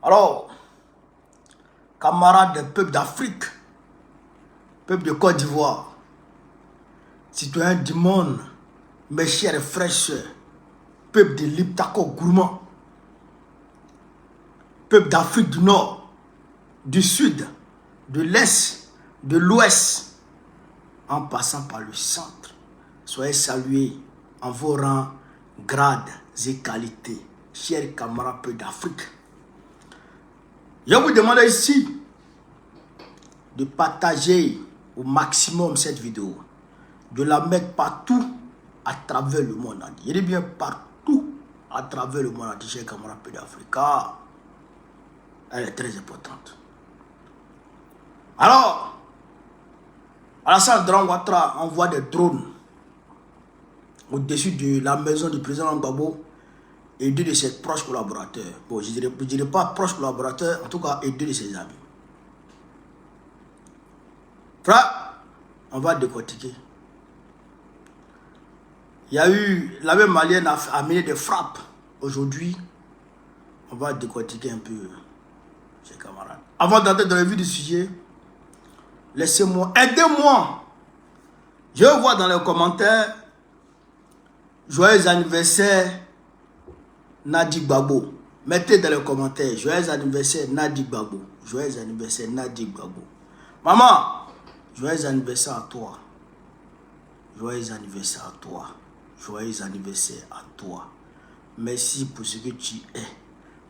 Alors, camarades des peuples d'Afrique, peuple de Côte d'Ivoire, citoyens du monde, mes chers et frères sœurs, peuple de l'Iptako gourmand, peuple d'Afrique du Nord, du Sud, de l'Est, de l'Ouest, en passant par le centre, soyez salués en vos rangs, grades et qualités, chers camarades peuple d'Afrique. Je vous demande ici de partager au maximum cette vidéo, de la mettre partout à travers le monde entier. Je dis bien partout à travers le monde entier, chers camarades peuple d'Afrique, car elle est très importante. Alors, Alassane Dramane Ouattara envoie des drones au-dessus de la maison du président Gbagbo et deux de ses proches collaborateurs. Bon, je ne dirais pas proches collaborateurs, en tout cas, et deux de ses amis. Frère, on va décortiquer. Il y a eu, la même malienne a mené des frappes. Aujourd'hui, on va décortiquer un peu, chers camarades. Avant d'entrer dans le vif du sujet, laissez-moi, aidez-moi. Je vois dans les commentaires, joyeux anniversaire Nadi Gbagbo. Mettez dans les commentaires, joyeux anniversaire Nadi Gbagbo. Joyeux anniversaire Nadi Gbagbo. Maman, joyeux anniversaire à toi. Joyeux anniversaire à toi. Joyeux anniversaire à toi. Merci pour ce que tu es.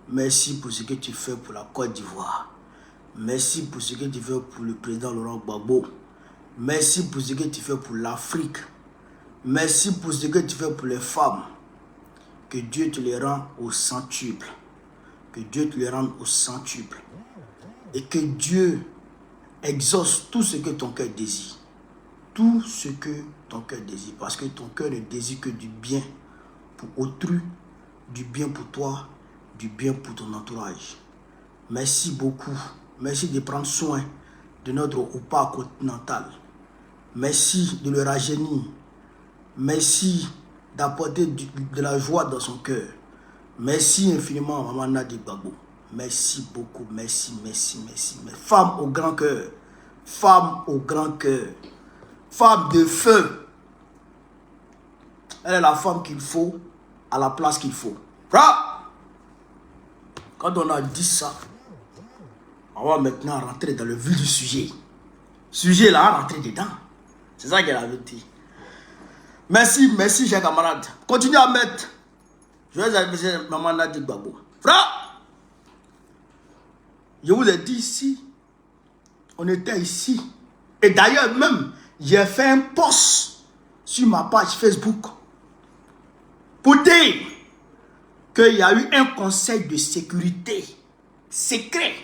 Merci pour ce que tu fais pour la Côte d'Ivoire. Merci pour ce que tu fais pour le président Laurent Gbagbo. Merci pour ce que tu fais pour l'Afrique. Merci pour ce que tu fais pour les femmes. Que Dieu te les rende au centuple. Que Dieu te les rende au centuple. Et que Dieu exauce tout ce que ton cœur désire. Tout ce que ton cœur désire. Parce que ton cœur ne désire que du bien pour autrui, du bien pour toi, du bien pour ton entourage. Merci beaucoup. Merci de prendre soin de notre Oupa continental. Merci de le rajeunir. Merci d'apporter de la joie dans son cœur. Merci infiniment, Maman Nadi Gbagbo. Merci beaucoup. Merci, merci, merci. Femme au grand cœur. Femme au grand cœur. Femme de feu. Elle est la femme qu'il faut à la place qu'il faut. Quand on a dit ça, on va maintenant rentrer dans le vif du sujet. Sujet là, rentrer dedans. C'est ça qu'elle avait dit. Merci, merci, chers camarades. Continuez à mettre. Joyeux anniversaire, Maman Nadi Gbagbo. Frère, je vous ai dit ici, on était ici. Et d'ailleurs même, j'ai fait un post sur ma page Facebook pour dire qu'il y a eu un conseil de sécurité secret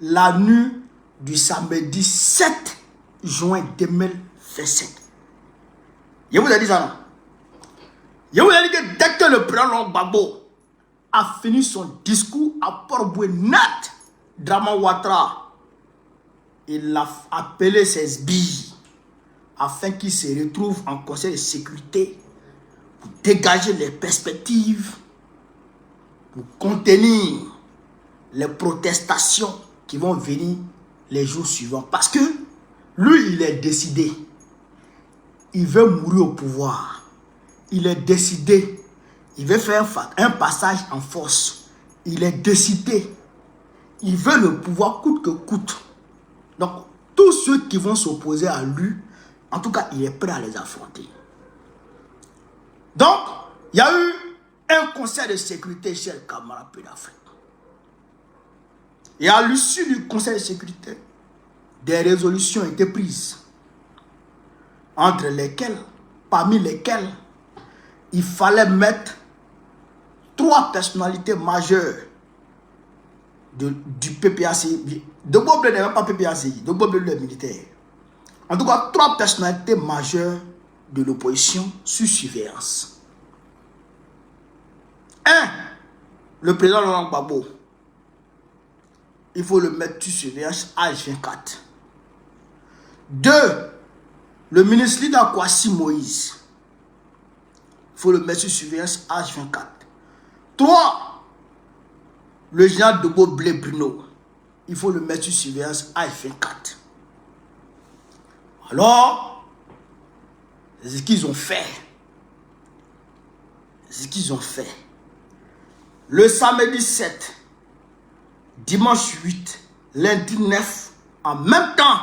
la nuit du samedi 7 juin 2027. Je vous ai dit ça, non? Je vous ai dit que dès que le président Gbagbo a fini son discours à Port-Bouénat, Dramane Ouattara, il a appelé ses sbires afin qu'ils se retrouvent en conseil de sécurité pour dégager les perspectives, pour contenir les protestations qui vont venir les jours suivants. Parce que lui, il est décidé. Il veut mourir au pouvoir. Il est décidé. Il veut faire un passage en force. Il est décidé. Il veut le pouvoir coûte que coûte. Donc, tous ceux qui vont s'opposer à lui, en tout cas, il est prêt à les affronter. Donc, il y a eu un conseil de sécurité chez le camarade Peu d'Afrique. Et à l'issue du conseil de sécurité, des résolutions ont été prises. Entre lesquelles, parmi lesquelles, il fallait mettre 3 personnalités majeures du PPACI. De Boble n'est même pas PPACI, de Boble est militaire. En tout cas, 3 personnalités majeures de l'opposition sous surveillance. 1. Le président Laurent Gbagbo. Il faut le mettre sous surveillance H24. 2. Le ministre Lida Kwasi Moïse. Il faut le mettre sous surveillance H24. 3. le général de Blé Bruno, il faut le mettre sur surveillance AF4. Alors, c'est ce qu'ils ont fait. C'est ce qu'ils ont fait. Le samedi 7, dimanche 8, lundi 9, en même temps,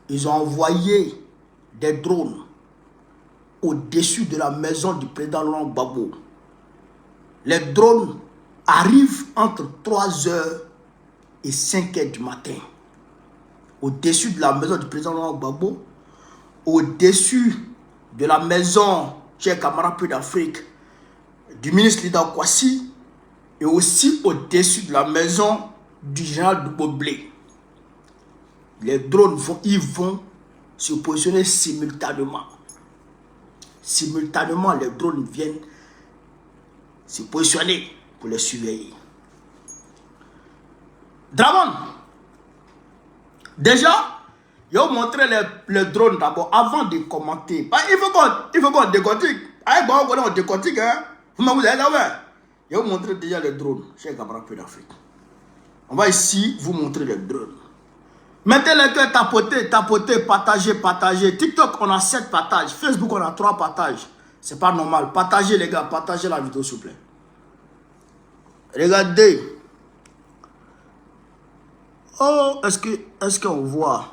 ils ont envoyé des drones au-dessus de la maison du président Laurent Gbagbo. Les drones arrivent entre 3h et 5h du matin. Au-dessus de la maison du président Laurent Gbagbo, au-dessus de la maison, chers camarades peu d'Afrique, du ministre Lida Kwasi, et aussi au-dessus de la maison du général de Boblé. Les drones ils vont se positionner simultanément. Simultanément, les drones viennent se positionner pour les surveiller. Dramon, déjà, je vais vous montrer les drones d'abord avant de commenter. Il faut qu'on décortique. Avec bon, on décortique, hein. Vous avez là, je vais vous montrer déjà les drones, chers camarades peu d'Afrique. On va ici vous montrer les drones. Mettez les cœurs, tapoter, partager. TikTok, on a 7 partages. Facebook, on a 3 partages. C'est pas normal. Partagez, les gars. Partagez la vidéo, s'il vous plaît. Regardez. Oh, est-ce qu'on voit?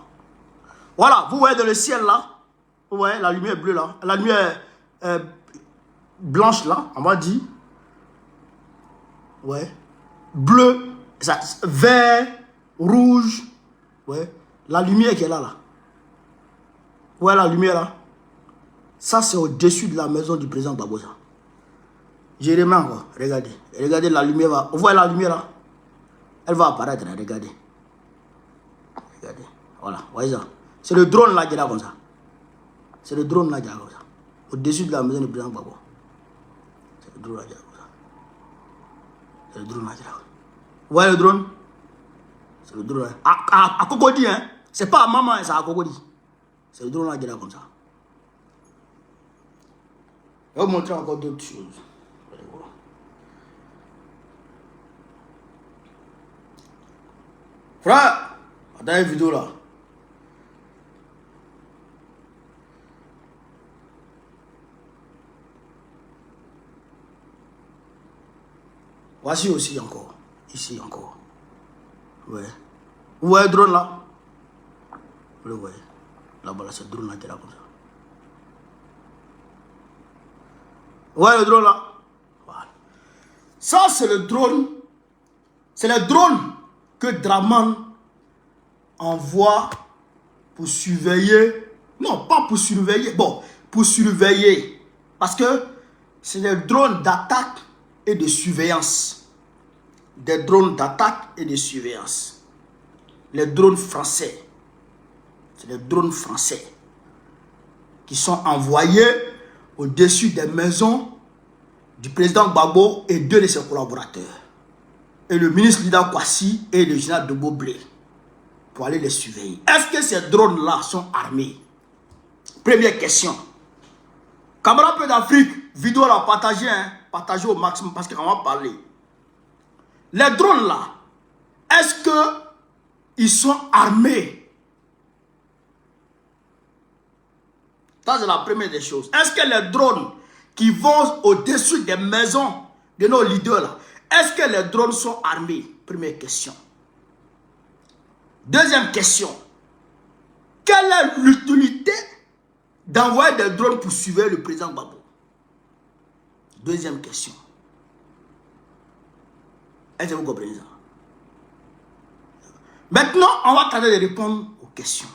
Voilà, vous voyez dans le ciel, là. Vous voyez la lumière bleue, là. La lumière blanche, là, on va dire. Ouais. Bleu, vert, rouge. Ouais, la lumière qui est là, là. Ouais, la lumière là. Ça, c'est au-dessus de la maison du président Babosa. Je remets encore. Regardez. Regardez la lumière. Vous voyez la lumière là? Elle va apparaître là. Regardez. Regardez. Voilà. Vous voyez ça? C'est le drone là qui est là comme ça. C'est le drone là qui est là comme ça. Au-dessus de la maison du président Babosa. C'est le drone là qui est là comme ça. C'est le drone là qui est là. Vous voyez le drone? C'est le drone. À Cocody, hein. C'est pas à maman, c'est à Cocody. C'est le drone là qui est là comme ça. Je vais vous montrer encore d'autres choses. Frère, regardez une vidéo là. Voici aussi encore. Ici encore. Ouais. Vous voyez le drone là? Vous le voyez. Là-bas, là, c'est le drone là qui est là comme ça. Vous voyez le drone là? Voilà. Ça, c'est le drone. C'est le drone que Draman envoie pour surveiller. Non, pas pour surveiller. Bon, pour surveiller. Parce que c'est des drones d'attaque et de surveillance. Des drones d'attaque et de surveillance. Les drones français. C'est les drones français qui sont envoyés au-dessus des maisons du président Gbagbo et deux de ses collaborateurs. Et le ministre Lida Kwasi et le général de Boblé pour aller les surveiller. Est-ce que ces drones-là sont armés? Première question. Camarades peu d'Afrique, vidéo là, partagez, hein, partagez au maximum parce qu'on va parler. Les drones là, est-ce que ils sont armés? Ça c'est la première des choses. Est-ce que les drones qui vont au-dessus des maisons de nos leaders là, est-ce que les drones sont armés? Première question. Deuxième question. Quelle est l'utilité d'envoyer des drones pour surveiller le président Gbagbo? Deuxième question. Est-ce que vous comprenez ça? Maintenant, on va tenter de répondre aux questions.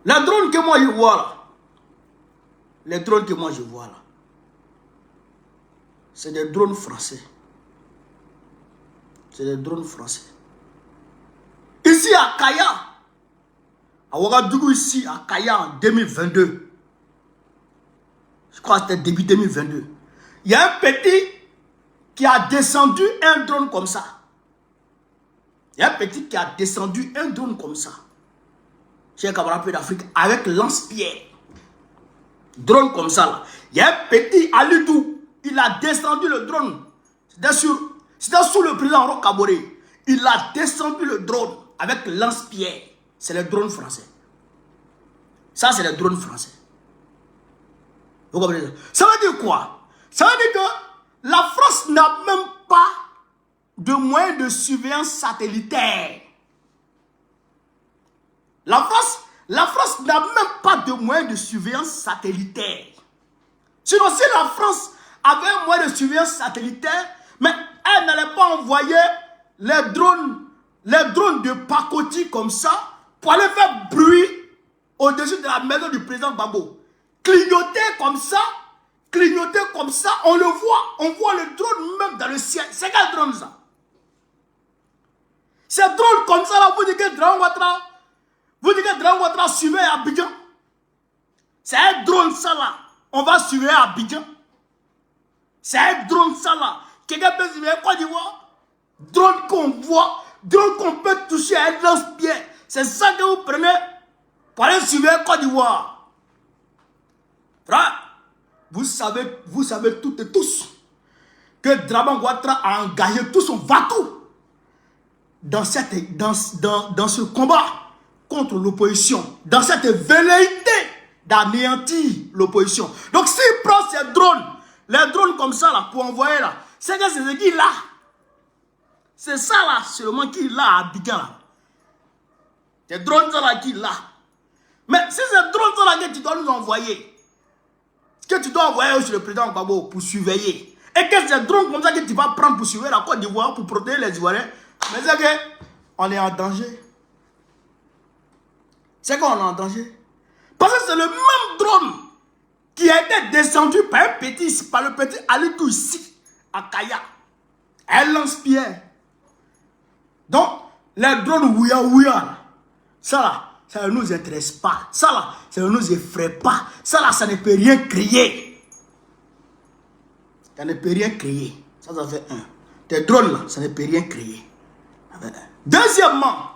Les drones que moi je vois là, les drones que moi je vois là, c'est des drones français. C'est des drones français. Ici à Kaya, à Ouagadougou, ici à Kaya en 2022, je crois que c'était début 2022, il y a un petit qui a descendu un drone comme ça. Il y a un petit qui a descendu un drone comme ça. Chez camarades d'Afrique avec lance-pierre. Drone comme ça là. Il y a un petit Alidou il a descendu le drone. C'était sous le président Roch Kaboré. Il a descendu le drone avec lance-pierre. C'est le drone français. Ça, c'est le drone français. Vous comprenez? Ça veut dire quoi? Ça veut dire que la France n'a même pas de moyens de surveillance satellitaire. La France n'a même pas de moyens de surveillance satellitaire. Sinon, si la France avait un moyen de surveillance satellitaire, mais elle n'allait pas envoyer les drones de pacotille comme ça pour aller faire bruit au-dessus de la maison du président Gbagbo. Clignoter comme ça, on le voit, on voit le drone même dans le ciel. C'est quel drone ça? C'est drone comme ça là, vous dites que Dragon Ouattara surveille Abidjan. C'est un drone ça là, on va surveiller Abidjan. C'est un drone ça là, quelqu'un peut surveiller Côte d'Ivoire. Drone qu'on voit, drone qu'on peut toucher à un lance-pierre. C'est ça que vous prenez pour aller surveiller Côte d'Ivoire. Vous savez toutes et tous que Dragon Ouattara a engagé tout son vatou dans ce combat contre l'opposition, dans cette velléité d'anéantir l'opposition. Donc s'il prend ces drones, les drones comme ça là, pour envoyer là, c'est que c'est ce qu'il a. C'est ça là seulement qu'il a à Abidjan là. Ces drones là qu'il a. Mais si c'est drones là que tu dois nous envoyer, que tu dois envoyer sur le président Gbagbo pour surveiller, et que c'est drone comme ça que tu vas prendre pour surveiller la Côte d'Ivoire, pour protéger les Ivoiriens, mais c'est qu'on est en danger. C'est qu'on est en danger. Parce que c'est le même drone qui a été descendu par le petit Alitou ici, à Kaya. Un lance-pierre. Donc, les drones ouya, ça là, ça ne nous intéresse pas. Ça là, ça ne nous effraie pas. Ça là, ça ne peut rien créer. Ça ne peut rien créer. Ça fait un. Tes drones là, ça ne peut rien créer. Deuxièmement,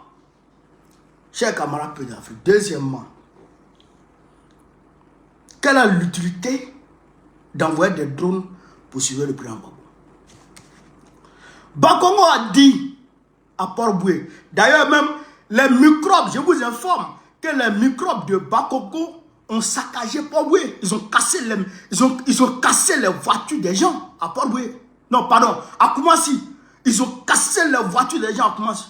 chers camarades peu d'Afrique, deuxièmement, quelle est l'utilité d'envoyer des drones pour suivre le président Gbagbo? Bakongo a dit à Port-Boué, d'ailleurs même les microbes, je vous informe que les microbes de Bakongo ont saccagé Port-Boué. Ils ont cassé les voitures des gens à Port-Boué. Non, pardon, à Koumassi. Ils ont cassé les voitures des gens à Koumassi.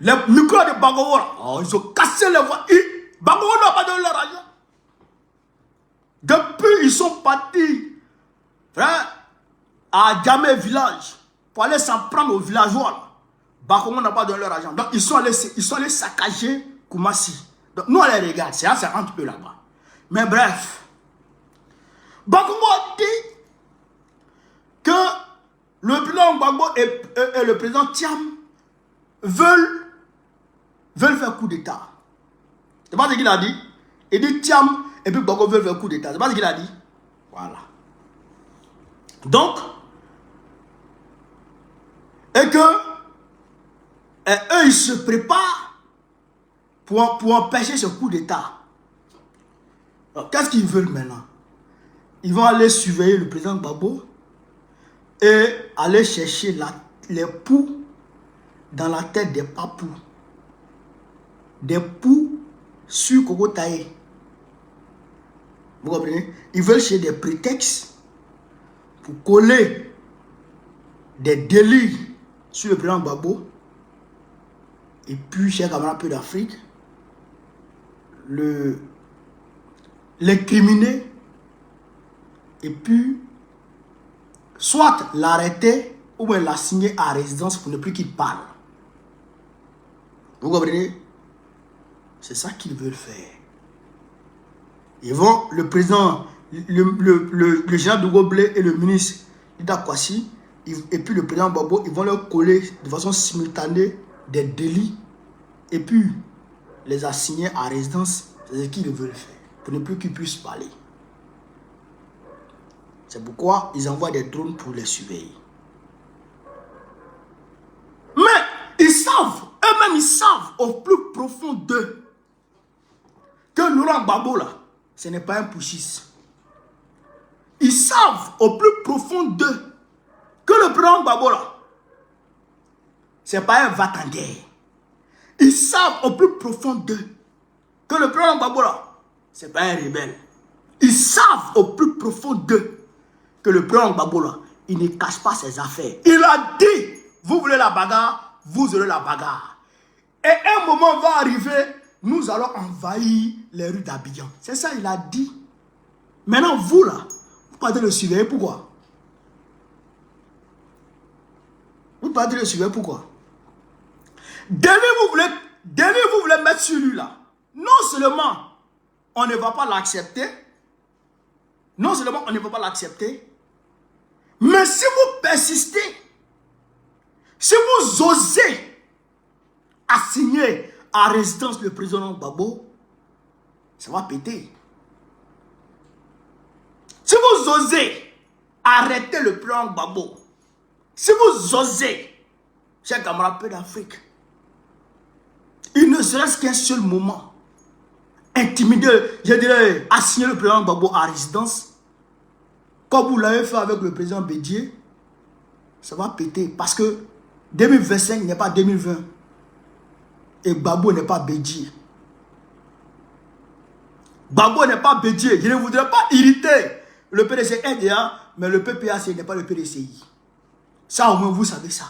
Les microbes de Bakongo, ils ont cassé les voitures. Bakongo n'a pas donné leur argent. Depuis, ils sont partis, frère, à Djamé village, pour aller s'en prendre aux villageois. Bakongo n'a pas donné leur argent. Donc, ils sont allés saccager Koumassi. Donc, nous, on les regarde. C'est entre eux là-bas. Mais bref, Bakongo a dit que le président Gbagbo et le président Thiam veulent faire coup d'État. C'est pas ce qu'il a dit. Il dit Thiam et puis Gbagbo veulent faire coup d'État. C'est pas ce qu'il a dit. Voilà. Donc, et que eux, ils se préparent pour empêcher ce coup d'État. Qu'est-ce qu'ils veulent maintenant? Ils vont aller surveiller le président Gbagbo et aller chercher les poux dans la tête des papous. Des poux sur Kokotaï. Vous comprenez? Ils veulent chercher des prétextes pour coller des délits sur le président Gbagbo. Et puis, chers camarades peu d'Afrique, l'incriminer et puis soit l'arrêter ou bien l'assigner à résidence pour ne plus qu'il parle. Vous comprenez? C'est ça qu'ils veulent faire. Ils vont, le président, le général de Goblé et le ministre Ida Kwasi, et puis le président Gbagbo, ils vont leur coller de façon simultanée des délits et puis les assigner à résidence. C'est ce qu'ils veulent faire pour ne plus qu'ils puissent parler. C'est pourquoi ils envoient des drones pour les surveiller. Mais ils savent, eux-mêmes ils savent au plus profond d'eux que Laurent Gbagbo là, ce n'est pas un putschiste. Ils savent au plus profond d'eux que le président Gbagbo là, c'est pas un va-t-en-guerre. Ils savent au plus profond d'eux que le président Gbagbo là, c'est pas un rebelle. Ils savent au plus profond d'eux que le président Gbagbo là, il ne cache pas ses affaires. Il a dit, vous voulez la bagarre, vous aurez la bagarre. Et un moment va arriver, nous allons envahir les rues d'Abidjan. C'est ça, il a dit. Maintenant, vous là, vous partez le surveiller, pourquoi? Vous partez le surveiller, pourquoi? Dès vous voulez mettre sur lui là. Non seulement on ne va pas l'accepter, non seulement on ne va pas l'accepter, mais si vous persistez, si vous osez assigner à résidence le président Gbagbo, ça va péter. Si vous osez arrêter le président Gbagbo, si vous osez, chers camarades, peu d'Afrique, il ne serait-ce qu'un seul moment, intimider, je dirais, assigner le président Gbagbo à résidence, comme vous l'avez fait avec le président Bédié, ça va péter. Parce que 2025 n'est pas 2020. Et Gbagbo n'est pas Bédié. Gbagbo n'est pas Bédié. Je ne voudrais pas irriter le PDC NDA, mais le PPAC n'est pas le PDCI. Ça, au moins, vous savez ça.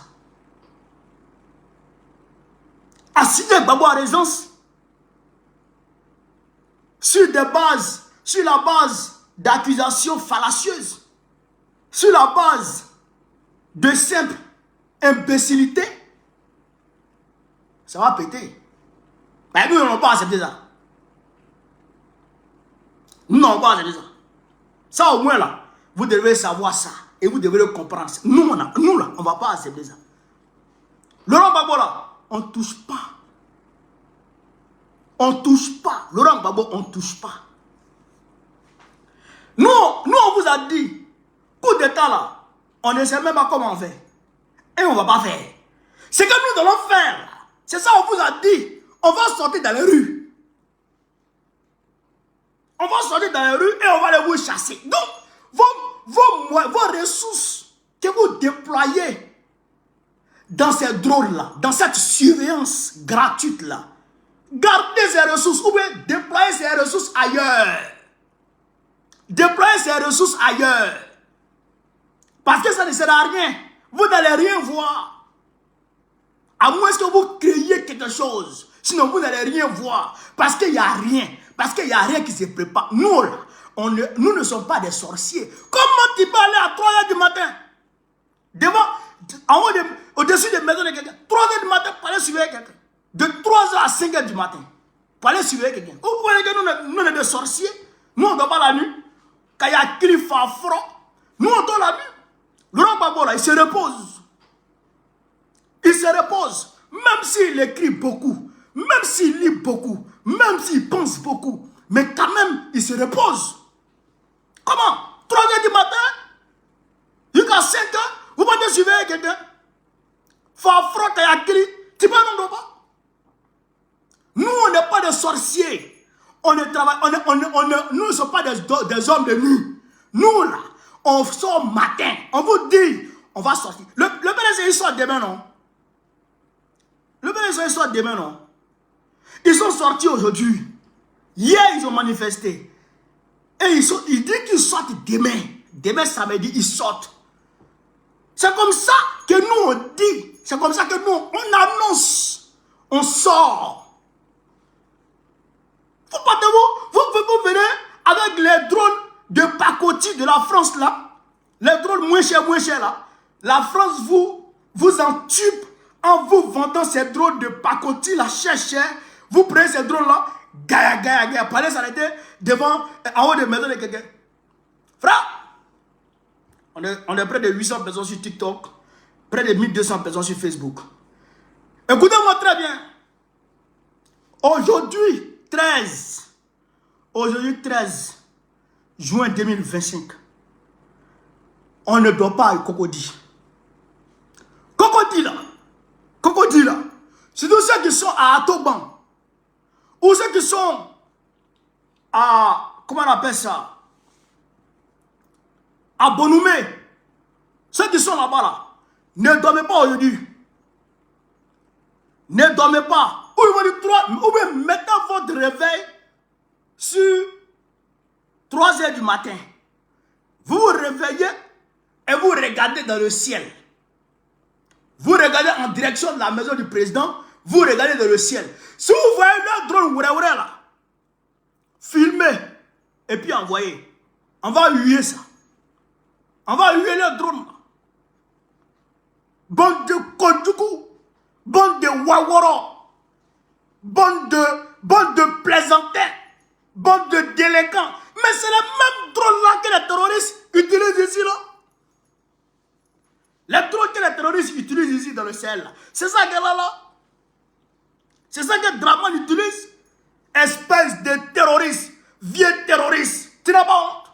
Assigner Gbagbo à résidence sur la base d'accusations fallacieuses, sur la base de simple imbécilité, ça va péter. Mais nous n'allons pas accepter ça. Nous n'allons pas accepter ça. Ça au moins là, vous devez savoir ça et vous devez le comprendre. Nous là, on ne va pas accepter ça. Laurent Gbagbo là, on ne touche pas. On ne touche pas. Laurent Gbagbo, on ne touche pas. Nous, on vous a dit, coup d'état là, on ne sait même pas comment on fait. Et on ne va pas faire. C'est que nous allons faire. C'est ça, on vous a dit. On va sortir dans les rues. On va sortir dans les rues et on va aller vous chasser. Donc, vos ressources que vous déployez dans ces drones-là, dans cette surveillance gratuite-là, gardez ces ressources ou bien déployez ces ressources ailleurs. Déployez ces ressources ailleurs. Parce que ça ne sert à rien. Vous n'allez rien voir. À moins que vous créiez quelque chose. Sinon, vous n'allez rien voir. Parce qu'il n'y a rien. Parce qu'il n'y a rien qui se prépare. Nous, là, nous ne sommes pas des sorciers. Comment tu peux aller à 3 h du matin? Au-dessus des maisons de quelqu'un. 3 h du matin pour aller surveiller quelqu'un. De 3 h à 5 h du matin. Pour aller surveiller quelqu'un. Vous voyez que nous, on est des sorciers. Nous, on ne dort pas la nuit. Quand il y a cliff à froid, nous, on dort la nuit. Laurent Gbagbo, là, il se repose. Il se repose. Même s'il écrit beaucoup, même s'il lit beaucoup, même s'il pense beaucoup, mais quand même, il se repose. Comment? 3 h du matin, jusqu'à 5 h, vous pouvez surveiller quelqu'un. Fafro, quand il y a cri, tu peux non pas. Nous, on n'est pas des sorciers. On ne travaille, nous ne sommes pas des hommes de nuit. Nous, là, on sort matin. On vous dit, on va sortir. Le PDC, il sort demain, non? Le PDC, il sort demain, non? Ils sont sortis aujourd'hui. Hier, ils ont manifesté. Et ils disent qu'ils sortent demain. Demain, samedi, ils sortent. C'est comme ça que nous, on dit. C'est comme ça que nous, on annonce. On sort. Vous venez avec les drones de pacotille de la France là. Les drones moins chers là. La France vous entube en vous vendant ces drones de pacotille là, cher. Vous prenez ces drones là, gaya, pour aller s'arrêter devant, en haut de maison de quelqu'un. Frère, on est près de 800 personnes sur TikTok, près de 1200 personnes sur Facebook. Écoutez-moi très bien. Aujourd'hui, 13 juin 2025, on ne doit pas à Cocody. Cocody là, c'est tous ceux qui sont à Atoban, ou ceux qui sont à, comment on appelle ça, à Bonoumé, ceux qui sont là-bas, là, ne dormez pas aujourd'hui. Ne dormez pas. Ou bien mettez votre réveil sur 3 heures du matin. Vous vous réveillez et vous regardez dans le ciel. Vous regardez en direction de la maison du président. Vous regardez dans le ciel. Si vous voyez le drone là, filmez et puis envoyez. On va huer ça. On va huer le drone. Bande de Kodjoukou, bande de Waworo, bande de plaisantins, bande de délinquants. Mais c'est le même drone là que les terroristes utilisent ici là. Les drones que les terroristes utilisent ici dans le ciel là. C'est ça qu'elle a là. C'est ça que Draman utilise. Espèce de terroriste, vieux terroriste. Tu n'as pas honte?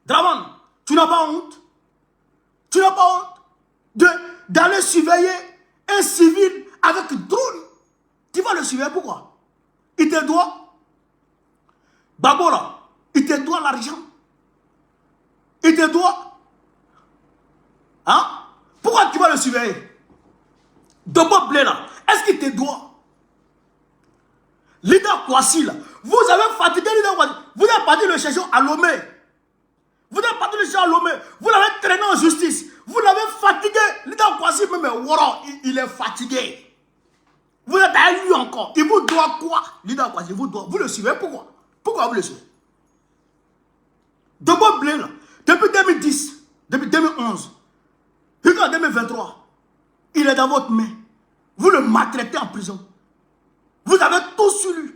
Draman, tu n'as pas honte? Tu n'as pas honte d'aller surveiller un civil avec drone? Tu vas le surveiller pourquoi? Il te doit. Babo là, il te doit l'argent. Il te doit. Hein? Pourquoi tu vas le surveiller? Dobo Blé là, est-ce qu'il te doit? Leader Kwasi là, vous avez fatigué Leader Kwasi. Vous avez parti le chercher à Lomé. Vous avez parti le chercher à Lomé. Vous l'avez traîné en justice. Vous l'avez fatigué. Leader Kwasi, même Woro, il est fatigué. Vous êtes à lui encore. Il vous doit quoi? Leader Kwasi, vous doit. Vous le suivez pourquoi? Pourquoi vous le suivez? Dobo Blé là, depuis 2010, depuis 2011, jusqu'en 2023, il est dans votre main. Vous le maltraitez en prison. Vous avez tout sur lui.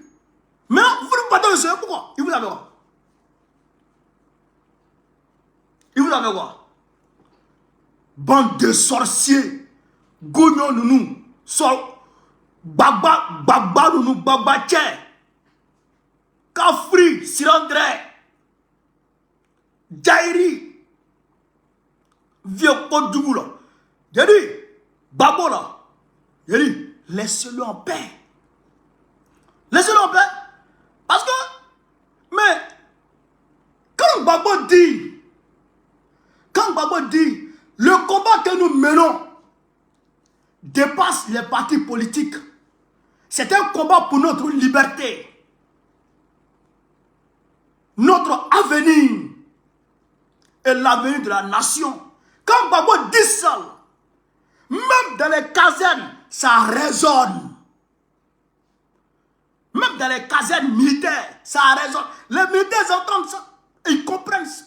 Mais vous ne partez le suivre pourquoi? Il vous avait quoi? Il vous avait quoi? Bande de sorciers. Gougnon nounou. Baba nounou. Baba tché. Kafri. Sirandré. Jairi. Vieux Kodjougou là. J'ai dit. Babo là. J'ai dit. Laissez-le en paix. Laissez-le en paix. Parce que. Mais. Quand Babo dit. Le combat que nous menons dépasse les partis politiques. C'est un combat pour notre liberté. Notre avenir. Et l'avenir de la nation. Quand Babo dit ça, même dans les casernes, ça résonne. Même dans les casernes militaires, ça résonne. Les militaires entendent ça. Et ils comprennent ça.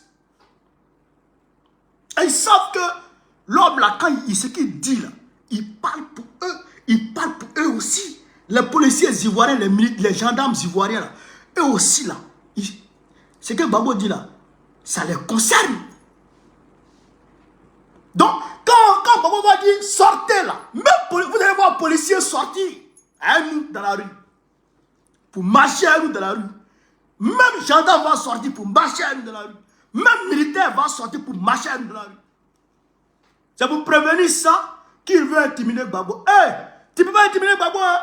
Et ils savent que l'homme là, quand ce qu'il dit là, il parle pour eux. Il parle pour eux aussi. Les policiers ivoiriens, les gendarmes ivoiriens là, eux aussi là. Ce que Babo dit là, ça les concerne. Donc, quand Babo va dire sortez là, même vous allez voir un policier sortir à nous dans la rue. Pour marcher à nous dans la rue. Même gendarme va sortir pour marcher à nous dans la rue. Même militaire va sortir pour marcher à nous dans la rue. C'est pour prévenir ça qu'il veut intimider Babo. Hey, tu ne peux pas intimider Babo. Hein?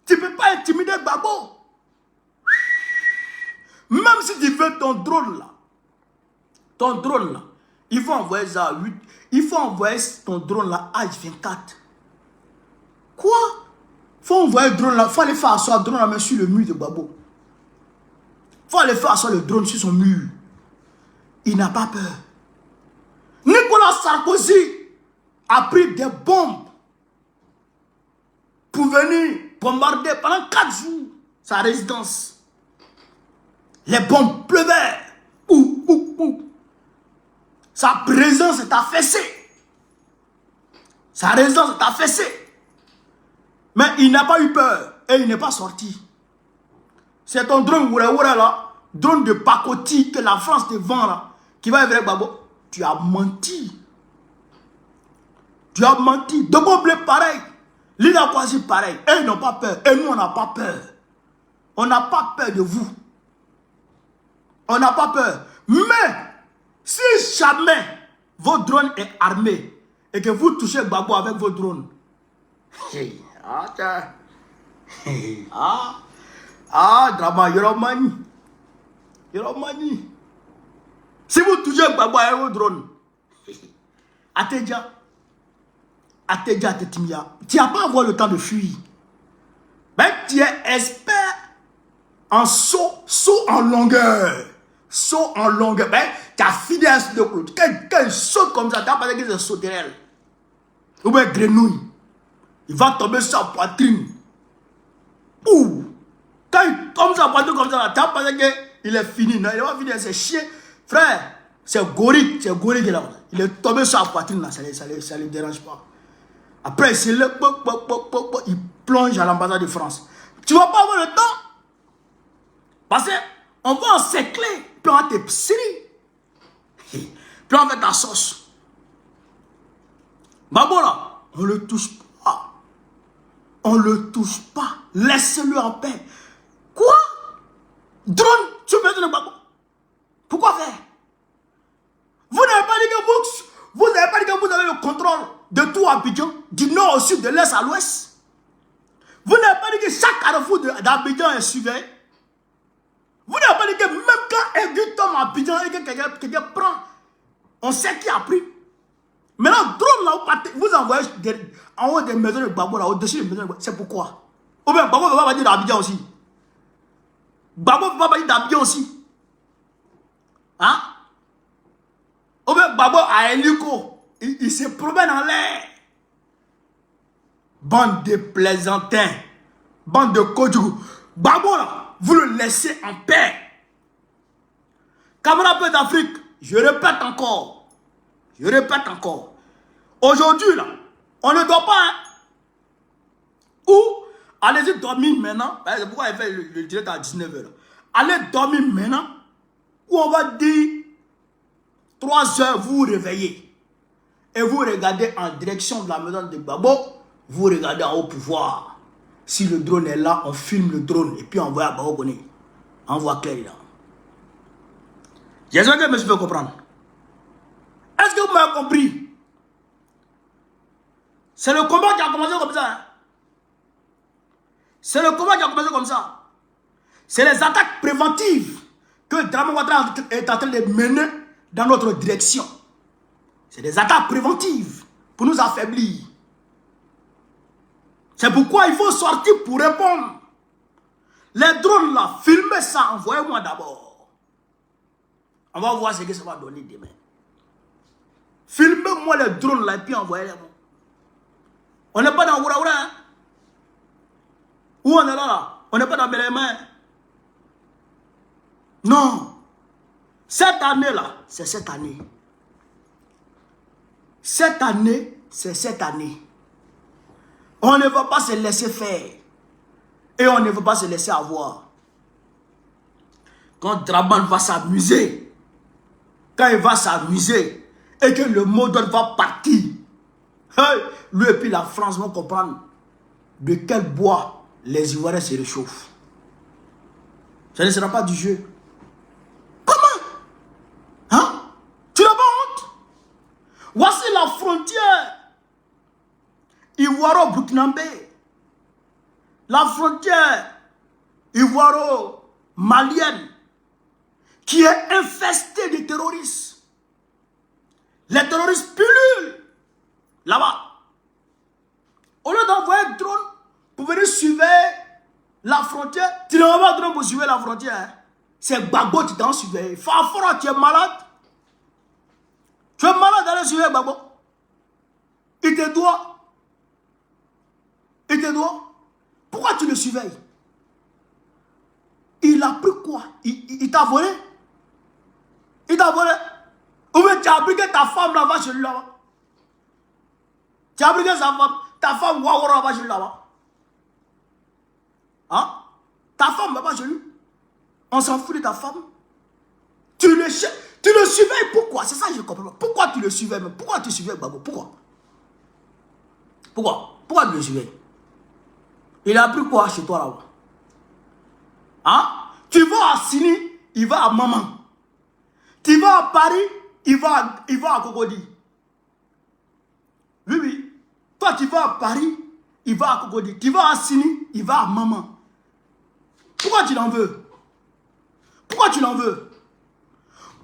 Tu ne peux pas intimider Babo. Même si tu veux ton drone là, il faut envoyer ça à 8. Il faut envoyer ton drone là à H24. Quoi? Il faut envoyer le drone là. Il faut aller faire asseoir le drone là sur le mur de Babo. Il faut aller faire asseoir le drone sur son mur. Il n'a pas peur. Nicolas Sarkozy a pris des bombes pour venir bombarder pendant 4 jours sa résidence. Les bombes pleuvaient. Sa présence est affaissée. Sa résidence est affaissée. Mais il n'a pas eu peur et il n'est pas sorti. C'est ton drone Oura là, drone de pacotille que la France te vend là, qui va avec Babo. Tu as menti. Tu as menti. Dobo Blé pareil. Leader Kwasi pareil. Et ils n'ont pas peur. Et nous on n'a pas peur. On n'a pas peur de vous. On n'a pas peur. Mais si jamais votre drone est armé et que vous touchez Babo avec vos drones, drama, Yoromani. Si vous touchez Gbagbo avec vos drones, Atedja, Tetimia, tu n'as pas avoir le temps de fuir. Ben, tu es expert en saut en longueur. Saut en longueur. Ben, tu as fini un saut de clou. Quand il saute comme ça, tu as pas dit que c'est sauterelle. Ou bien grenouille. Il va tomber sur sa poitrine. Ouh! Quand il tombe sur sa poitrine comme ça, tu as pas dit qu'il est fini. Non, il va finir, c'est chien. Frère, c'est gorille qui est là. Il est tombé sur sa poitrine là, ça ne le dérange pas. Après, c'est le il plonge à l'ambassade de France. Tu ne vas pas avoir le temps. Parce qu'on va encercler, puis on va te serrer. Puis on va ta sauce. Gbagbo là, on ne le touche pas. On ne le touche pas. Laisse-le en paix. Quoi? Drone, tu veux mettre le Gbagbo? Pourquoi faire? Vous n'avez pas dit que vous n'avez pas dit que vous avez le contrôle de tout Abidjan, du nord au sud, de l'est à l'ouest. Vous n'avez pas dit que chaque carrefour d'Abidjan est surveillé. Vous n'avez pas dit que même quand Aigu tombe à Abidjan et que quelqu'un prend, on sait qui a pris. Maintenant, drone là, vous envoyez en haut des maisons de Gbagbo, là, au-dessus des maisons de Gbagbo. C'est pourquoi? Ou bien Gbagbo ne va pas dire d'Abidjan aussi. Gbagbo ne va pas dire d'Abidjan aussi. Hein? Ou bien Gbagbo a hélico. Il se promène en l'air. Bande de plaisantins. Bande de Kodjougou. Gbagbo là, vous le laissez en paix. Camarades d'Afrique, je répète encore. Aujourd'hui là, on ne doit pas. Hein? Ou allez-y dormir maintenant. C'est pourquoi il fait le direct à 19h. Allez dormir maintenant. Ou on va dire 3 h, vous vous réveillez. Et vous regardez en direction de la maison de Gbagbo. Vous regardez en haut pour voir. Si le drone est là, on filme le drone. Et puis on voit à Gbagbo. On voit clair là. J'espère que je me suis fait comprendre. Est-ce que vous m'avez compris? C'est le combat qui a commencé comme ça. Hein? C'est le combat qui a commencé comme ça. C'est les attaques préventives que Dramane Ouattara est en train de mener dans notre direction. C'est des attaques préventives pour nous affaiblir. C'est pourquoi il faut sortir pour répondre. Les drones là, filmez ça, envoyez-moi d'abord. On va voir ce que ça va donner demain. Filmez-moi les drones là et puis envoyez-les-moi. On n'est pas dans Oura. Hein? Où on est là? On n'est pas dans Belém. Non. Cette année-là, c'est cette année. Cette année, c'est cette année. On ne va pas se laisser faire. Et on ne va pas se laisser avoir. Quand Dramane va s'amuser, quand il va s'amuser, et que le mot d'ordre va partir, hey, lui et puis la France vont comprendre de quel bois les Ivoiriens se réchauffent. Ce ne sera pas du jeu. Comment? Hein? Tu n'as pas honte? Voici la frontière ivoiro-burkinabé. La frontière ivoiro-malienne qui est infestée de terroristes. Les terroristes pullulent là-bas. Au lieu d'envoyer un drone pour venir surveiller la frontière, tu n'as pas de drone pour surveiller la frontière. Hein? C'est Gbagbo qui t'en surveille. Fafora, tu es malade. Tu es malade d'aller surveiller Gbagbo. Il te doit. Pourquoi tu le surveilles? Il a pris quoi? Il t'a volé? Il t'a volé? Ou bien tu as pris que ta femme là-bas chez lui là-bas? Tu as pris que ta femme Wawara là-bas chez lui là-bas? Hein? Ta femme là-bas chez lui? On s'en fout de ta femme? Tu le surveilles pourquoi? C'est ça que je comprends pas. Pourquoi tu le surveilles? Pourquoi tu surveilles Gbagbo? Pourquoi tu le surveilles? Il a pris quoi chez toi là-bas? Hein? Tu vas à Sini, il va à Maman. Tu vas à Paris, il va à Cocody. Oui. Toi, tu vas à Paris, il va à Cocody. Tu vas à Sini, il va à Maman. Pourquoi tu l'en veux?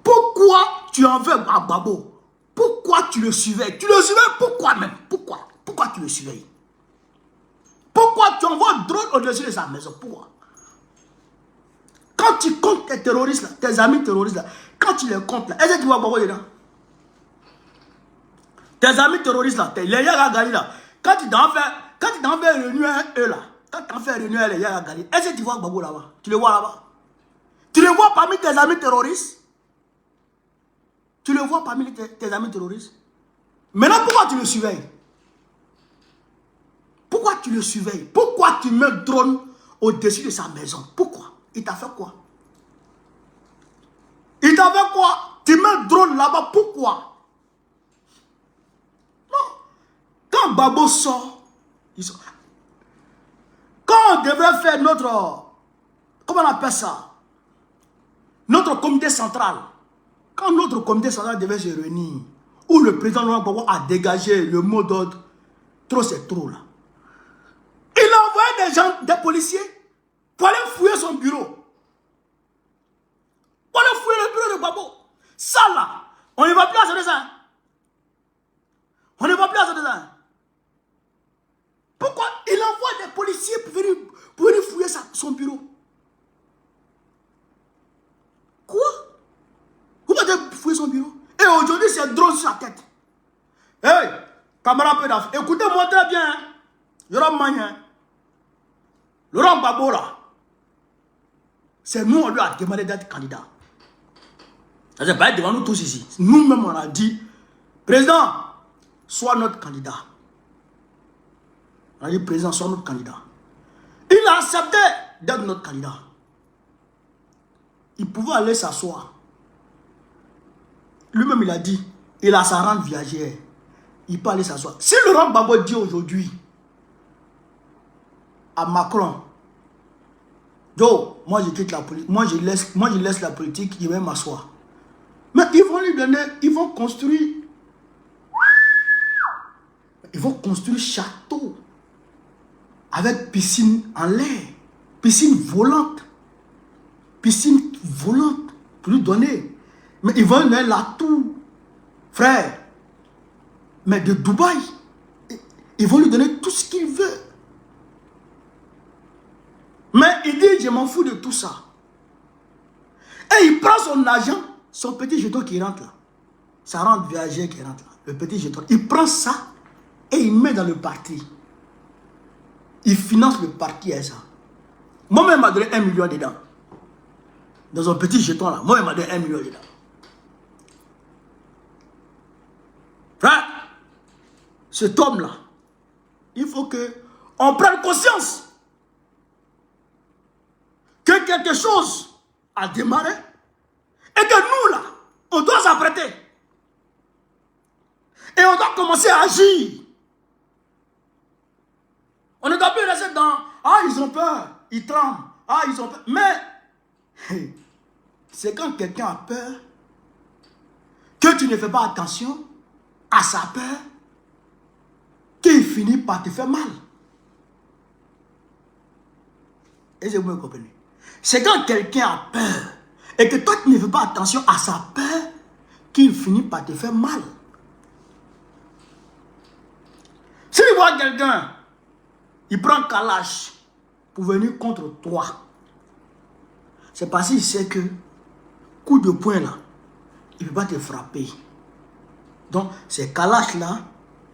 Pourquoi tu en veux à Gbagbo? Pourquoi tu le surveilles? Tu le surveilles pourquoi même? Pourquoi tu le surveilles? Pourquoi tu envoies un drone au-dessus de sa maison? Pourquoi? Quand tu comptes tes terroristes, là, tes amis terroristes, là, quand tu les comptes, est-ce que tu vois Gbagbo dedans? Tes amis terroristes, là, les Yaga Gali, là, quand tu t'en fais réunir eux, là, quand tu t'en fais réunir les Yaga Gali, est-ce que tu vois Gbagbo là-bas? Tu le vois là-bas? Tu le vois parmi tes amis terroristes? Tu le vois parmi tes amis terroristes? Maintenant, pourquoi tu le surveilles? Pourquoi tu le surveilles? Pourquoi tu mets un drone au-dessus de sa maison? Pourquoi? Il t'a fait quoi? Il t'a fait quoi? Tu mets un drone là-bas, pourquoi? Non. Quand Gbagbo sort, quand on devrait faire notre... Comment on appelle ça? Notre comité central. Quand notre comité central devait se réunir, où le président Laurent Gbagbo a dégagé le mot d'ordre, trop c'est trop là. Il a envoyé des gens, des policiers, pour aller fouiller son bureau. Pour aller fouiller le bureau de Gbagbo. Ça là, on ne va plus à ça. On ne va plus à ça. Pourquoi il envoie des policiers pour venir fouiller son bureau? Quoi? Vous avez fouillé son bureau? Et aujourd'hui, c'est un drone sur sa tête. Hey, camarade Pédaf, écoutez-moi très bien. Laurent Magnin, Laurent Gbagbo là, c'est nous, on lui a demandé d'être candidat. C'est pas devant nous tous ici. Nous-mêmes, on a dit, président, sois notre candidat. On a dit, président, sois notre candidat. Il a accepté d'être notre candidat. Il pouvait aller s'asseoir. Lui-même, il a dit, il a sa rente viagère. Il peut aller s'asseoir. Si Laurent Gbagbo dit aujourd'hui à Macron, Joe, moi je quitte la politique, moi je laisse la politique, il va m'asseoir. Mais ils vont lui donner, ils vont construire château avec piscine en l'air, piscine volante pour lui donner. Mais ils vont lui donner la tour, frère, mais de Dubaï. Ils vont lui donner tout ce qu'il veut. Mais il dit, je m'en fous de tout ça. Et il prend son argent, son petit jeton qui rentre là. Ça rentre viagère qui rentre là. Le petit jeton. Il prend ça et il met dans le parti. Il finance le parti avec ça. Moi-même, il m'a donné 1 million dedans. Dans un petit jeton là. Moi, il m'a donné 1 million dedans. Frère, cet homme-là, il faut que on prenne conscience que quelque chose a démarré et que nous, là, on doit s'apprêter. Et on doit commencer à agir. On ne doit plus rester dans « Ah, ils ont peur, ils tremblent. Ah, ils ont peur. » Mais, c'est quand quelqu'un a peur que tu ne fais pas attention à sa peur qu'il finit par te faire mal. Est-ce que vous me comprenez? C'est quand quelqu'un a peur et que toi tu ne fais pas attention à sa peur qu'il finit par te faire mal. S'il voit quelqu'un, il prend Kalash pour venir contre toi. C'est parce qu'il sait que coup de poing là, il ne peut pas te frapper. Donc c'est Kalash là,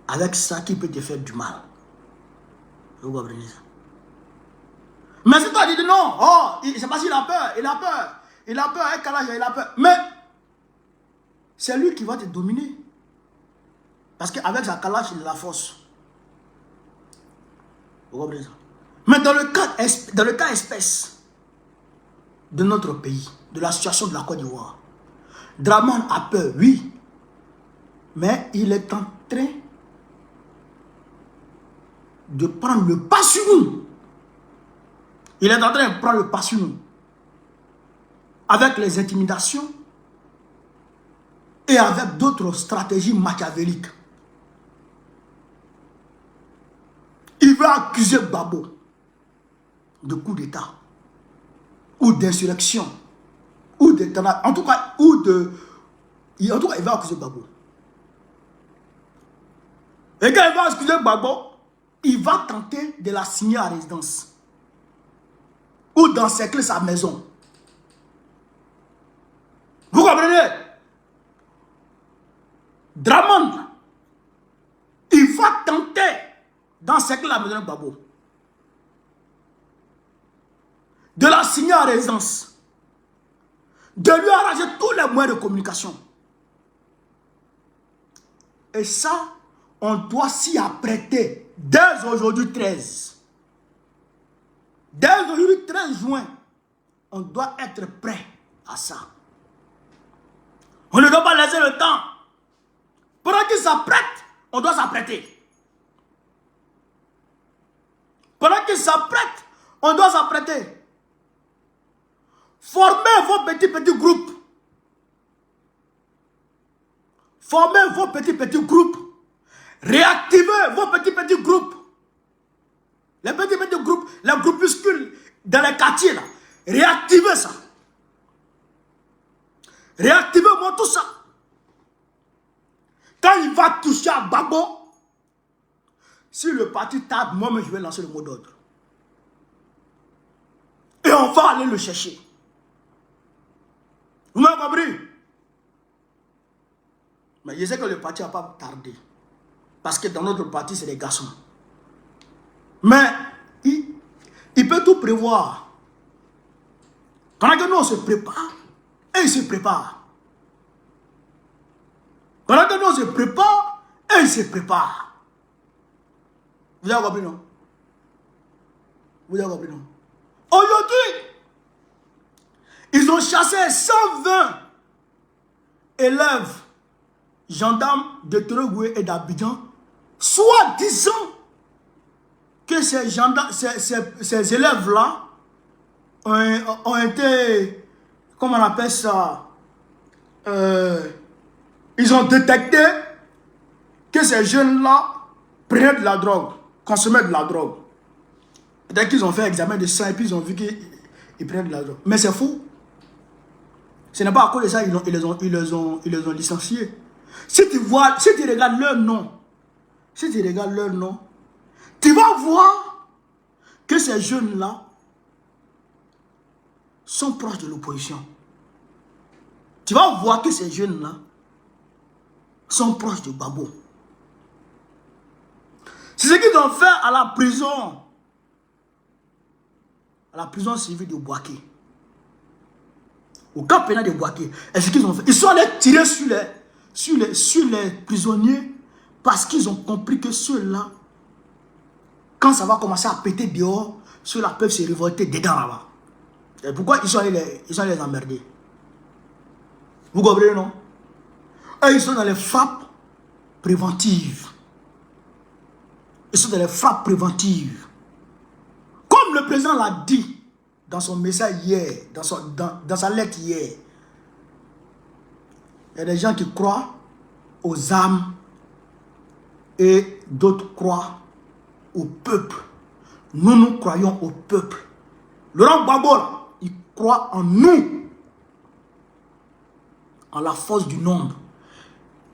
avec ça qui peut te faire du mal. Vous comprenez ça? Mais si toi tu dis non, oh, c'est parce qu'il a peur, il a peur, avec Kalash, il a peur. Mais c'est lui qui va te dominer. Parce qu'avec sa Kalash, il a la force. Vous comprenez ça? Mais dans le cas espèce de notre pays, de la situation de la Côte d'Ivoire, Dramane a peur, oui. Mais il est en train de prendre le pas sur nous. Il est en train de prendre le pas sur nous. Avec les intimidations et avec d'autres stratégies machiavéliques. Il veut accuser Gbagbo de coup d'État, ou d'insurrection, ou en tout cas, il va accuser Gbagbo. Et quand il va accuser Gbagbo, il va tenter de la signer à résidence. Ou d'encercler sa maison. Vous comprenez? Dramond, il va tenter d'encercler la maison de Gbagbo. De la signer à résidence. De lui arranger tous les moyens de communication. Et ça, on doit s'y apprêter dès aujourd'hui 13. Dès aujourd'hui 13 juin, on doit être prêt à ça. On ne doit pas laisser le temps. Pendant qu'il s'apprête, on doit s'apprêter. Pendant qu'il s'apprête, on doit s'apprêter. Formez vos petits groupes. Formez vos petits groupes. Réactivez vos petits groupes. Les petits groupes, les groupuscules dans les quartiers là. Réactivez ça. Réactivez-moi tout ça. Quand il va toucher à Gbagbo, si le parti tape, moi je vais lancer le mot d'ordre. Et on va aller le chercher. Vous m'avez compris? Mais je sais que le parti n'a pas tardé. Parce que dans notre parti, c'est des garçons. Mais il peut tout prévoir. Pendant que nous, on se prépare, et il se prépare. Pendant que nous, on se prépare, et il se prépare. Vous avez compris, non? Vous avez compris, non? Aujourd'hui, ils ont chassé 120 élèves, gendarmes de Torogoué et d'Abidjan, soit disant que ces élèves-là ont été, comment on appelle ça, ils ont détecté que ces jeunes-là prenaient de la drogue, consommaient de la drogue. Peut-être qu'ils ont fait un examen de sang et puis ils ont vu qu'ils prenaient de la drogue. Mais c'est faux. Ce n'est pas à cause de ça qu'ils les ont licenciés. Si tu regardes leur nom, tu vas voir que ces jeunes-là sont proches de l'opposition. Tu vas voir que ces jeunes-là sont proches de Gbagbo. C'est ce qu'ils ont fait à la prison. À la prison civile de Bouaké. Au camp pénal de Bouaké. Et ce qu'ils ont fait, ils sont allés tirer sur les prisonniers parce qu'ils ont compris que ceux-là, quand ça va commencer à péter dehors, ceux-là peuvent se révolter dedans là-bas. Et pourquoi ils sont allés les emmerder? Vous comprenez, non? Et ils sont dans les frappes préventives. Ils sont dans les frappes préventives. Comme le président l'a dit dans son message hier, dans sa lettre hier, il y a des gens qui croient aux âmes et d'autres croient au peuple. Nous croyons au peuple. Laurent Gbagbo, il croit en nous, en la force du nombre.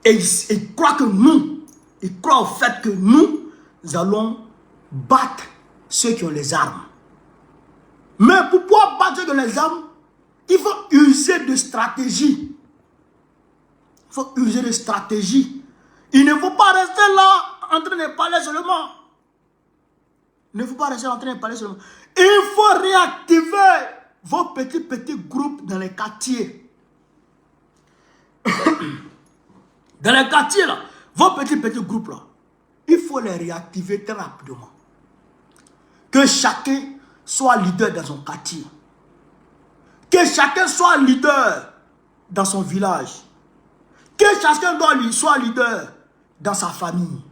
Et il croit que il croit au fait que nous allons battre ceux qui ont les armes. Mais pour pouvoir battre ceux qui ont les armes, il faut user de stratégie. Il faut user de stratégie. Il ne faut pas rester là en train de parler seulement. Il ne faut pas rester en train de parler seulement. Il faut réactiver vos petits groupes dans les quartiers. Dans les quartiers là, vos petits groupes là, il faut les réactiver très rapidement. Que chacun soit leader dans son quartier. Que chacun soit leader dans son village. Que chacun soit leader dans sa famille.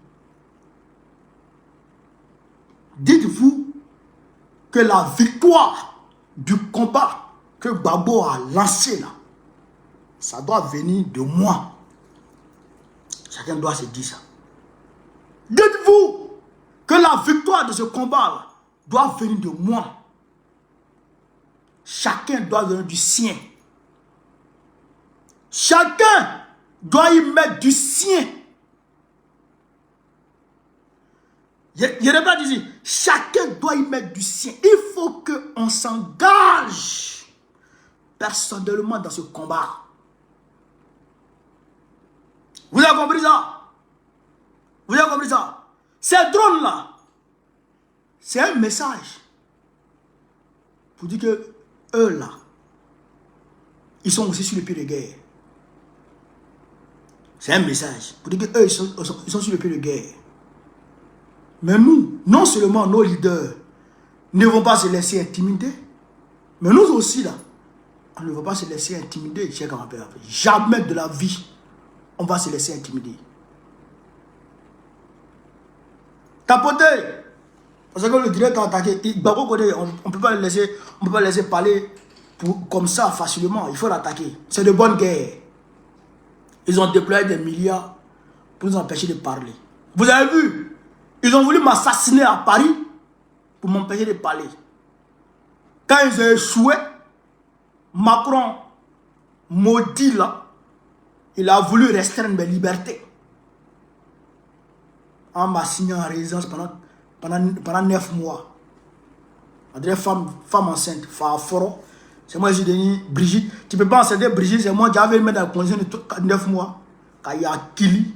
Dites-vous que la victoire du combat que Gbagbo a lancé là, ça doit venir de moi. Chacun doit se dire ça. Dites-vous que la victoire de ce combat là doit venir de moi. Chacun doit donner du sien. Chacun doit y mettre du sien. Je répète ici, chacun doit y mettre du sien. Il faut qu'on s'engage personnellement dans ce combat. Vous avez compris ça? Vous avez compris ça? Ces drones-là, c'est un message pour dire que eux là, ils sont aussi sur le pied de guerre. C'est un message pour dire qu'eux, ils sont sur le pied de guerre. Mais nous, non seulement nos leaders ne vont pas se laisser intimider, mais nous aussi là, on ne va pas se laisser intimider, chers camarades. Jamais de la vie, on va se laisser intimider. Tapoter, parce que le directeur a attaqué, on ne peut pas le laisser parler comme ça facilement. Il faut l'attaquer. C'est de bonne guerre. Ils ont déployé des milliards pour nous empêcher de parler. Vous avez vu? Ils ont voulu m'assassiner à Paris pour m'empêcher de parler. Quand ils ont échoué, Macron, maudit là, il a voulu restreindre mes libertés. On m'a signé en résidence pendant 9 mois. Femme enceinte, fort. C'est moi qui ai dit, Brigitte, tu ne peux pas enceinter Brigitte, c'est moi qui avais mis dans la condition de 9 mois. Quand il y a Kili.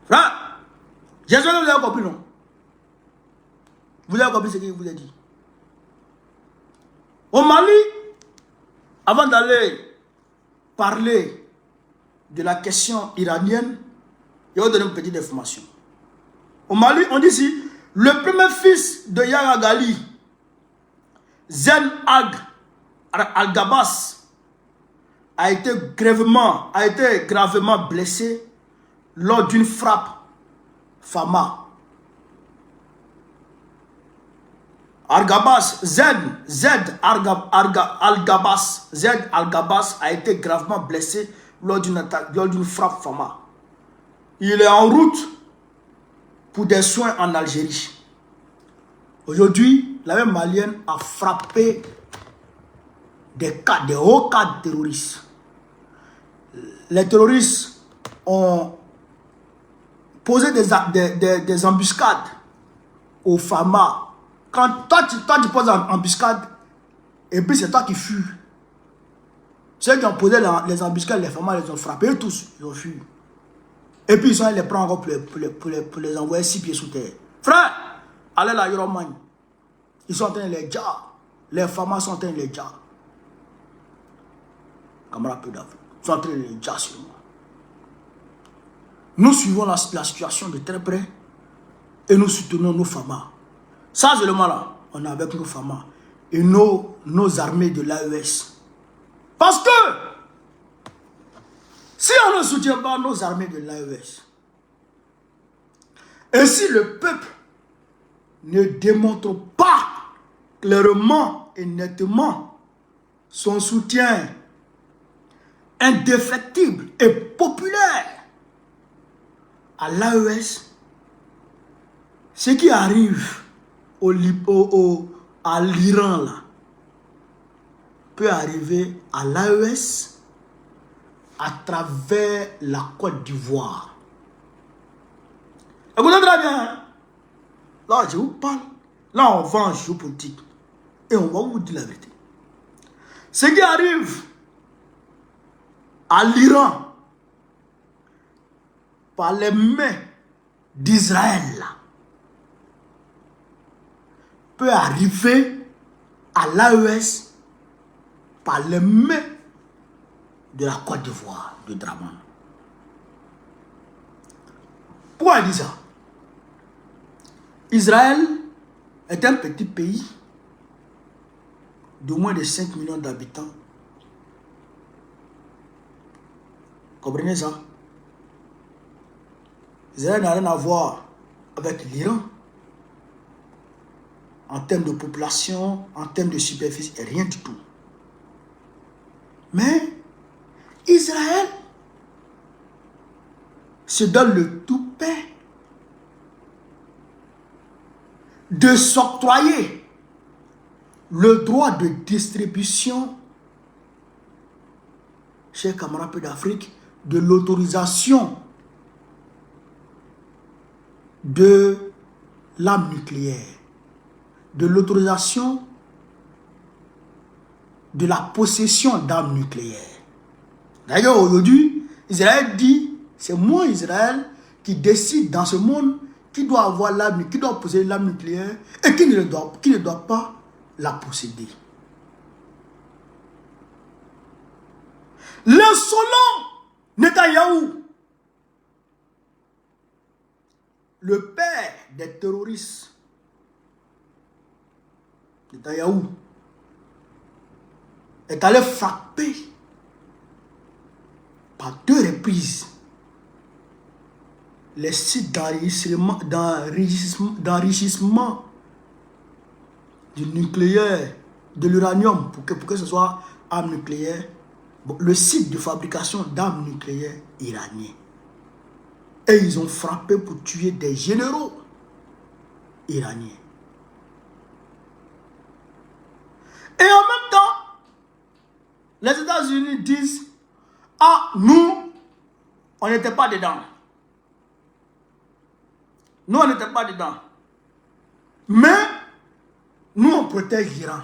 Frère, j'espère que vous avez compris, non? Vous avez compris ce que je vous ai dit. Au Mali, avant d'aller parler de la question iranienne, je vais vous donner une petite information. Au Mali, on dit ici, le premier fils de Yahya Gali, Zen Al-Gabas, a été gravement blessé lors d'une frappe Fama. Al-Gabas a été gravement blessé lors d'une frappe Fama. Il est en route pour des soins en Algérie. Aujourd'hui, la même malienne a frappé des hauts cas de terroristes. Les terroristes ont posé des embuscades aux Fama. Quand toi tu poses en embuscade, et puis c'est toi qui fuis. Ceux qui ont posé les embuscades, les Fama les ont frappés, tous, ils ont fui. Et puis ils sont allés les prendre encore pour les envoyer 6 pieds sous terre. Frère, allez là, Yoroman. Ils sont en train de les jar. Les Fama sont en train de les jar. Camarade Pedaf, ils sont en train de les jar sur moi. Nous suivons la situation de très près et nous soutenons nos Fama. Ça, seulement là, on est avec nos Fama et nos armées de l'AES. Parce que si on ne soutient pas nos armées de l'AES, et si le peuple ne démontre pas clairement et nettement son soutien indéfectible et populaire à l'AES, ce qui arrive à l'Iran là peut arriver à l'AES à travers la Côte d'Ivoire. Écoutez très bien. Hein? Là, je vous parle. Là, on va en géopolitique. Et on va vous dire la vérité. Ce qui arrive à l'Iran par les mains d'Israël là, peut arriver à l'AES par les mains de la Côte d'Ivoire, de Draman. Pourquoi il dit ça? Israël est un petit pays de moins de 5 millions d'habitants. Comprenez ça? Israël n'a rien à voir avec l'Iran. En termes de population, en termes de superficie, rien du tout. Mais Israël se donne le toupet de s'octroyer le droit de distribution chers camarades d'Afrique, de l'autorisation de l'arme nucléaire, de l'autorisation de la possession d'armes nucléaires. D'ailleurs, aujourd'hui, Israël dit, c'est moi, Israël, qui décide dans ce monde qui doit avoir l'arme, qui doit posséder l'arme nucléaire et qui ne doit pas la posséder. L'insolent Netanyahou, le père des terroristes, Netanyahou, est allé frapper par 2 reprises les sites d'enrichissement du nucléaire, de l'uranium, pour que ce soit arme nucléaire, le site de fabrication d'armes nucléaires iraniennes. Et ils ont frappé pour tuer des généraux iraniens. Et en même temps, les États-Unis disent, ah, nous, on n'était pas dedans. Nous, on n'était pas dedans. Mais, nous, on protège l'Iran.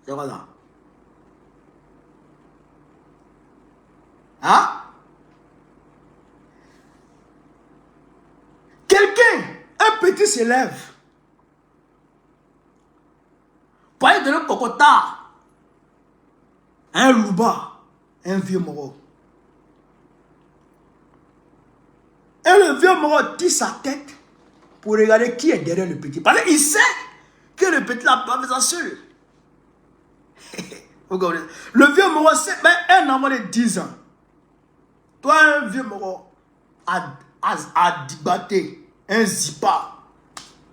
C'est quoi ça? Hein? Quelqu'un, un petit s'élève, pour aller donner Kokota, un louba, un vieux moro. Et le vieux moro tire sa tête pour regarder qui est derrière le petit. Parce qu'il sait que le petit n'a pas fait ça seul. Le vieux moro, c'est un enfant de 10 ans. Toi, un vieux moro, à dibater, un zipa,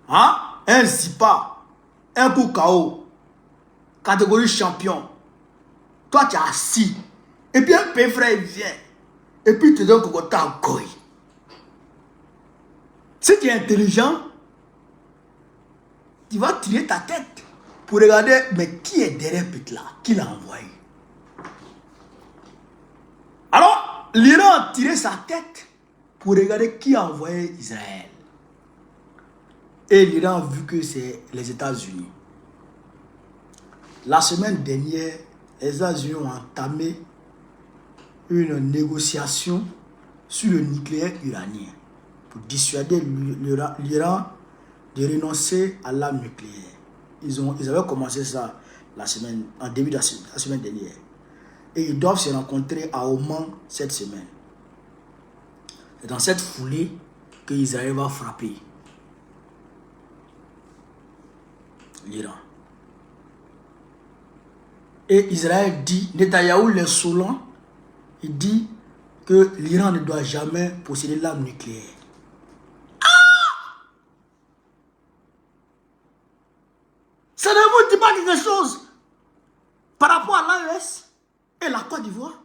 hein? Un zipa, un coup KO, catégorie champion. Toi, tu es assis. Et puis un père frère vient. Et puis tu te donnes que tu as un goy. Si tu es intelligent, tu vas tirer ta tête pour regarder, mais qui est derrière petit là? Qui l'a envoyé? Alors, l'Iran a tiré sa tête pour regarder qui a envoyé Israël. Et l'Iran a vu que c'est les États-Unis. La semaine dernière, les États-Unis ont entamé une négociation sur le nucléaire iranien pour dissuader l'Iran de renoncer à l'arme nucléaire. Ils avaient commencé ça en début de la semaine dernière. Et ils doivent se rencontrer à Oman cette semaine. C'est dans cette foulée que Israël va frapper l'Iran. Et Israël dit, Netanyahou l'insolent, il dit que l'Iran ne doit jamais posséder l'arme nucléaire. Ah! Ça ne vous dit pas quelque chose par rapport à l'AES et la Côte d'Ivoire?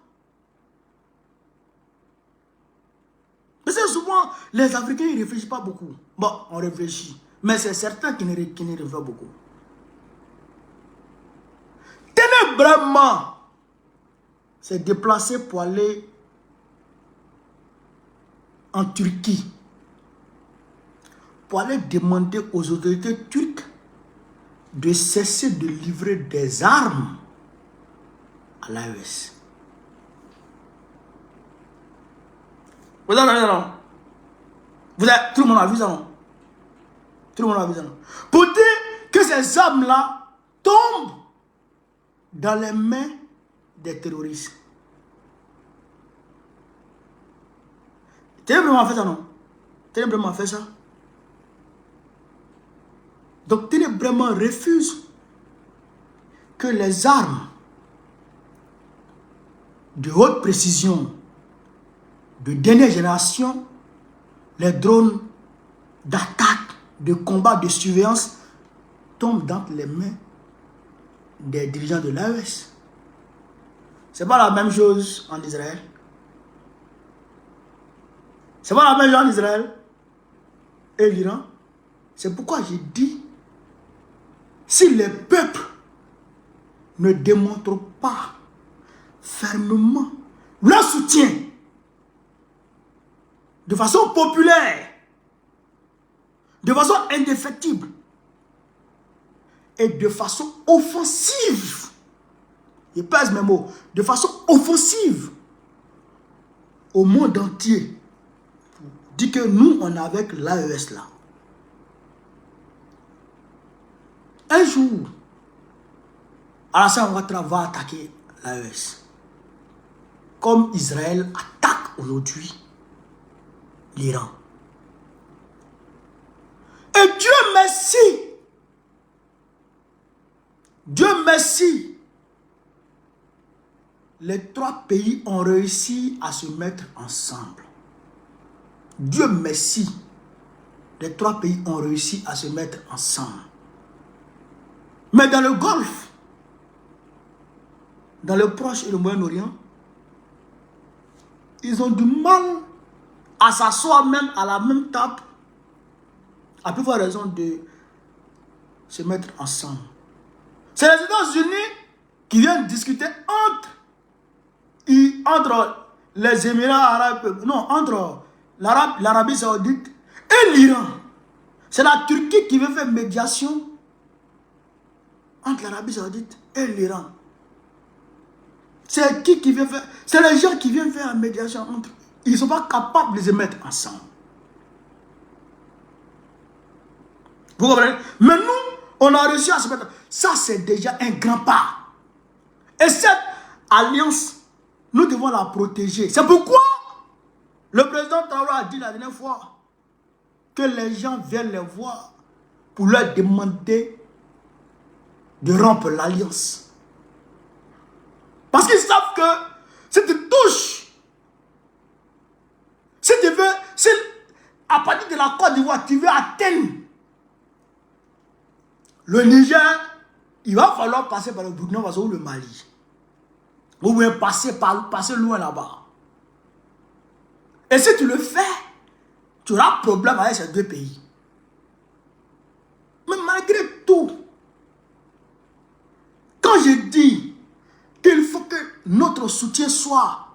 Parce que souvent, les Africains ne réfléchissent pas beaucoup. Bon, on réfléchit. Mais c'est certains qui ne réfléchissent pas beaucoup. Ténébrement s'est déplacé pour aller en Turquie. Pour aller demander aux autorités turques de cesser de livrer des armes à l'AES. Vous avez vu ça, non? Tout le monde a vu ça, non? Tout le monde a vu ça, non? Pour dire que ces armes-là tombent dans les mains des terroristes. Ténébrement fait ça, non? Ténébrement fait ça. Donc Ténébrement refuse que les armes de haute précision, de dernière génération, les drones d'attaque, de combat, de surveillance, tombent dans les mains des dirigeants de l'AES. C'est pas la même chose en Israël. C'est pas la même chose en Israël et l'Iran. C'est pourquoi j'ai dit, si les peuples ne démontrent pas fermement leur soutien de façon populaire, de façon indéfectible et de façon offensive. Je pèse mes mots, de façon offensive au monde entier. Dit que nous, on est avec l'AES là. Un jour, Alassane Ouattara va attaquer l'AES. Comme Israël attaque aujourd'hui l'Iran. Et Dieu merci, les trois pays ont réussi à se mettre ensemble. Dieu merci, les trois pays ont réussi à se mettre ensemble. Mais dans le Golfe, dans le Proche et le Moyen-Orient, ils ont du mal à s'asseoir même à la même table, à plus forte raison de se mettre ensemble. C'est les États-Unis qui viennent discuter entre les Émirats arabes, non, entre l'Arabie saoudite et l'Iran. C'est la Turquie qui veut faire médiation entre l'Arabie saoudite et l'Iran. C'est qui vient faire? C'est les gens qui viennent faire la médiation entre eux. Ils ne sont pas capables de se mettre ensemble. Vous comprenez? Mais nous, on a réussi à se mettre. Ça, c'est déjà un grand pas. Et cette alliance, nous devons la protéger. C'est pourquoi le président Traoré a dit la dernière fois que les gens viennent les voir pour leur demander de rompre l'alliance. Parce qu'ils savent que si tu touches, si à partir de la Côte d'Ivoire, tu veux atteindre le Niger, il va falloir passer par le Burkina Faso ou le Mali. Ou bien passer loin là-bas. Et si tu le fais, tu auras problème avec ces deux pays. Mais malgré tout, quand je dis qu'il faut que notre soutien soit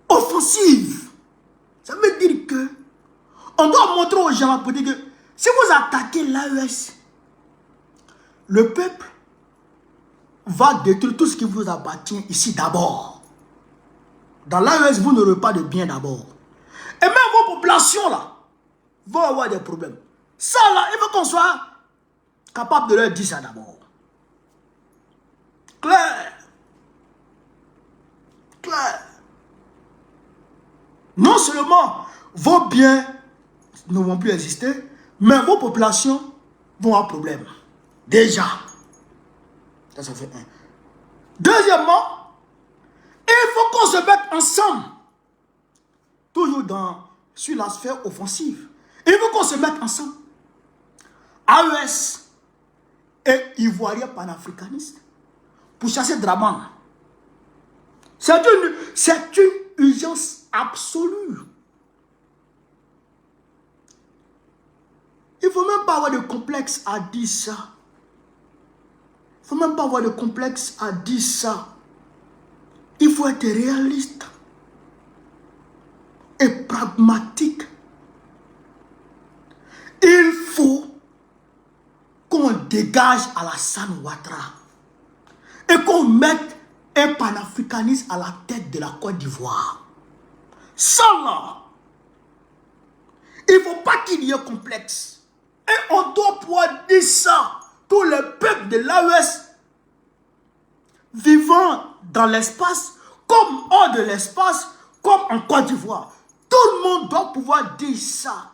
offensif, ça veut dire que on doit montrer aux gens pour dire que si vous attaquez l'AES, le peuple va détruire tout ce qui vous appartient ici d'abord. Dans l'AES, vous n'aurez pas de bien d'abord. Et même vos populations là vont avoir des problèmes. Ça là, il faut qu'on soit capable de leur dire ça d'abord. Clair. Clair. Non seulement vos biens ne vont plus exister, mais vos populations vont avoir problème. Déjà. Ça fait un. Deuxièmement, il faut qu'on se mette ensemble. Toujours sur la sphère offensive. Il faut qu'on se mette ensemble. AES et Ivoiriens panafricanistes pour chasser Draman. C'est une urgence absolue. Il ne faut même pas avoir de complexe à dire ça. Il ne faut même pas avoir de complexe à dire ça. Il faut être réaliste et pragmatique. Il faut qu'on dégage Alassane Ouattara et qu'on mette un panafricaniste à la tête de la Côte d'Ivoire. Ça là, il ne faut pas qu'il y ait complexe. Et on doit pouvoir dire ça. Tous les peuples de l'AES vivant dans l'espace, comme hors de l'espace, comme en Côte d'Ivoire. Tout le monde doit pouvoir dire ça.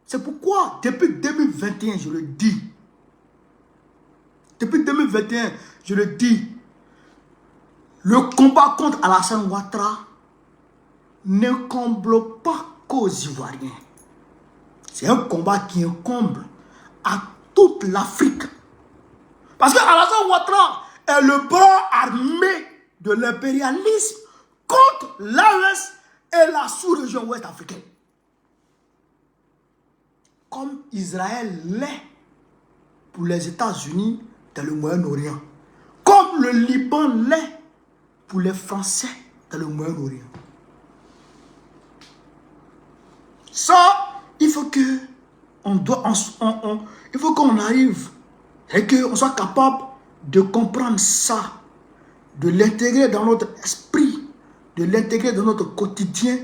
C'est pourquoi, depuis 2021, je le dis. Depuis 2021, je le dis. Le combat contre Alassane Ouattara ne comble pas qu'aux Ivoiriens. C'est un combat qui incombe à toute l'Afrique. Parce que Alassane Ouattara est le bras armé de l'impérialisme contre l'AES et la sous-région ouest africaine. Comme Israël l'est pour les États-Unis dans le Moyen-Orient. Comme le Liban l'est pour les Français dans le Moyen-Orient. Ça, il faut que il faut qu'on arrive et qu'on soit capable de comprendre ça, de l'intégrer dans notre esprit, de l'intégrer dans notre quotidien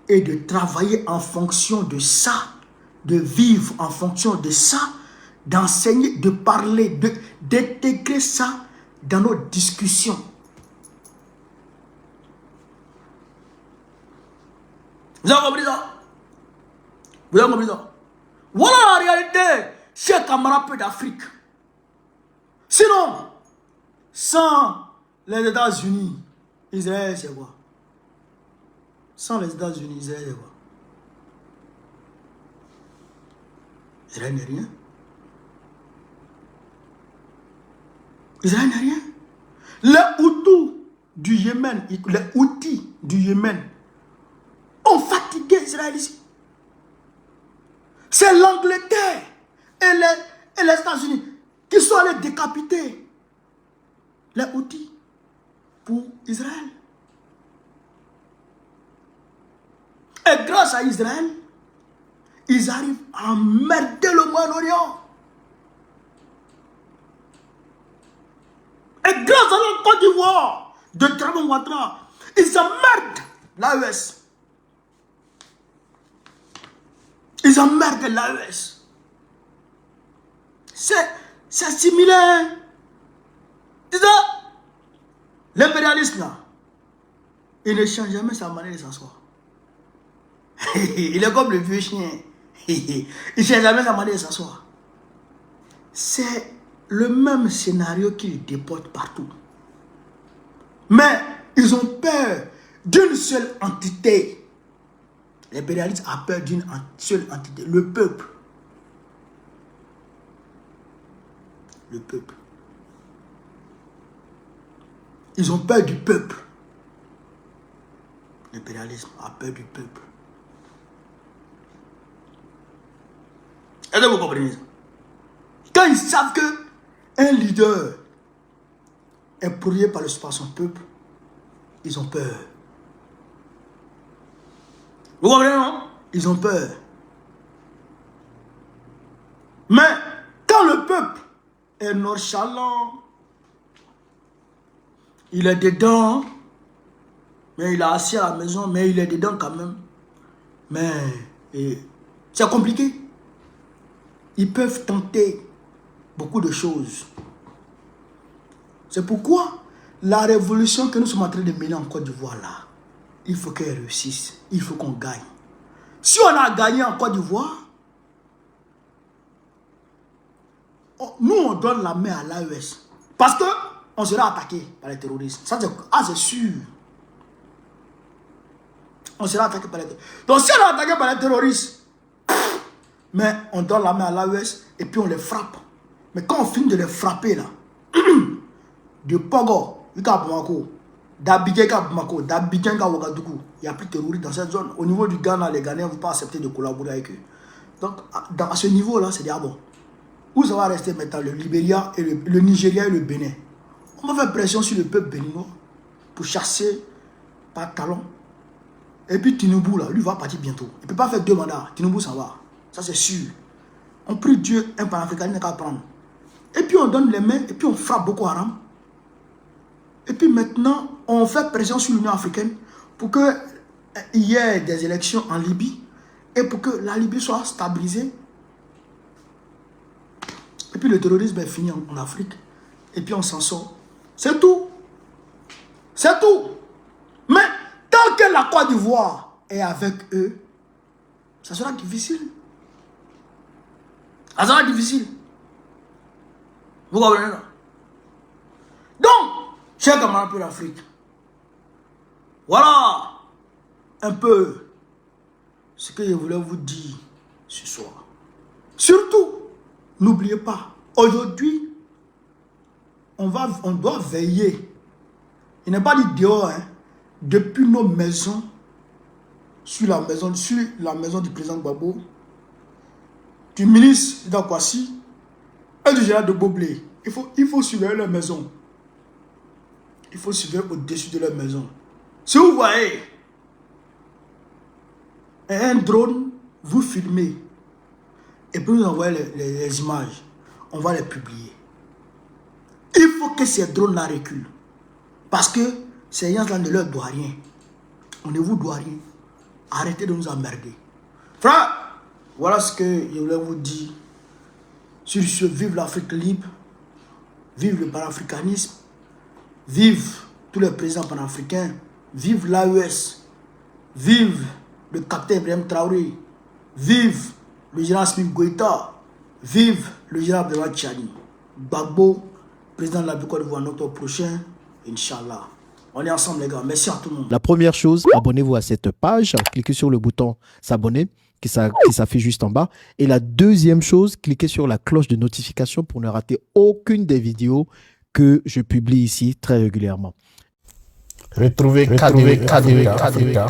et de travailler en fonction de ça, de vivre en fonction de ça, d'enseigner, de parler, d'intégrer ça dans nos discussions. Vous avez compris ça? Vous avez compris ça? Voilà la réalité, chers camarades d'Afrique. Sinon, sans les États-Unis, Israël c'est quoi? Sans les États-Unis, Israël c'est quoi? Israël n'est rien. Israël n'est rien. Les Hutus du Yémen, les Houthis du Yémen ont fatigué Israël ici. C'est l'Angleterre et les États-Unis qui sont allés décapiter les Houthis pour Israël. Et grâce à Israël, ils arrivent à emmerder le Moyen-Orient. Et grâce à la Côte d'Ivoire de Draman Ouattara, ils emmerdent l'AES. Ils emmerdent l'AES. C'est similaire. C'est ça. L'impérialisme là, il ne change jamais sa manière de s'asseoir. Il est comme le vieux chien. Il ne change jamais sa manière de s'asseoir. C'est le même scénario qu'ils déportent partout. Mais ils ont peur d'une seule entité. L'impérialisme a peur d'une seule entité, le peuple. Le peuple. Ils ont peur du peuple. L'impérialisme a peur du peuple. Est-ce que vous comprenez ça? Quand ils savent qu'un leader est pourrié par son peuple, ils ont peur. Vous comprenez, non? Ils ont peur. Mais quand le peuple est nonchalant, il est dedans, mais il est assis à la maison, mais il est dedans quand même. Mais c'est compliqué. Ils peuvent tenter beaucoup de choses. C'est pourquoi la révolution que nous sommes en train de mener en Côte d'Ivoire là, il faut qu'elle réussisse. Il faut qu'on gagne. Si on a gagné en Côte d'Ivoire, nous on donne la main à l'AES. Parce qu'on sera attaqué par les terroristes. Ça c'est sûr. On sera attaqué par les terroristes. Donc si on est attaqué par les terroristes, mais on donne la main à l'AES et puis on les frappe. Mais quand on finit de les frapper là, de Pogo, d'Abidjan à Bamako, d'Abidjan à Ouagadougou, il n'y a plus de terroristes dans cette zone. Au niveau du Ghana, les Ghanéens ne vont pas accepter de collaborer avec eux. Donc à ce niveau là, c'est bon. Où ça va rester maintenant le Libéria, et le Nigeria et le Bénin? On va faire pression sur le peuple béninois pour chasser par talon. Et puis Tinubu là, lui va partir bientôt. Il ne peut pas faire 2 mandats. Tinubu s'en va. Ça c'est sûr. On prie Dieu, un panafricain n'a qu'à prendre. Et puis on donne les mains, et puis on frappe Boko Haram. Et puis maintenant, on fait pression sur l'Union africaine pour qu'il y ait des élections en Libye et pour que la Libye soit stabilisée. Et puis le terrorisme est fini en Afrique. Et puis on s'en sort. C'est tout. C'est tout. Mais tant que la Côte d'Ivoire est avec eux, ça sera difficile. Ça sera difficile. Vous comprenez là? Donc, chers camarades de l'Afrique, voilà un peu ce que je voulais vous dire ce soir. Surtout, n'oubliez pas, aujourd'hui, on doit veiller. Il n'est pas dit dehors, hein, depuis nos maisons, sur la maison du président Gbagbo, du ministre d'Akwasi et du général de Boblé. Il faut surveiller leur maison. Il faut surveiller au-dessus de leur maison. Si vous voyez un drone, vous filmez et puis vous envoyez les images, on va les publier. Il faut que ces drones-là reculent. Parce que ces gens-là ne leur doivent rien. On ne vous doit rien. Arrêtez de nous emmerder. Frère, voilà ce que je voulais vous dire. Sur ce, vive l'Afrique libre. Vive le panafricanisme. Vive tous les présidents panafricains. Vive l'AES. Vive le capitaine Ibrahim Traoré. Vive le général Smith Goïta. Vive le général Abdelwahid Tchani. Gbagbo, président de la Côte d'Ivoire, notre prochain, Inch'Allah. On est ensemble les gars, merci à tout le monde. La première chose, abonnez-vous à cette page, cliquez sur le bouton s'abonner qui s'affiche juste en bas. Et la deuxième chose, cliquez sur la cloche de notification pour ne rater aucune des vidéos que je publie ici très régulièrement. Retrouvez KDV Africa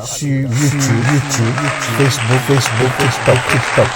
sur YouTube, Facebook, TikTok.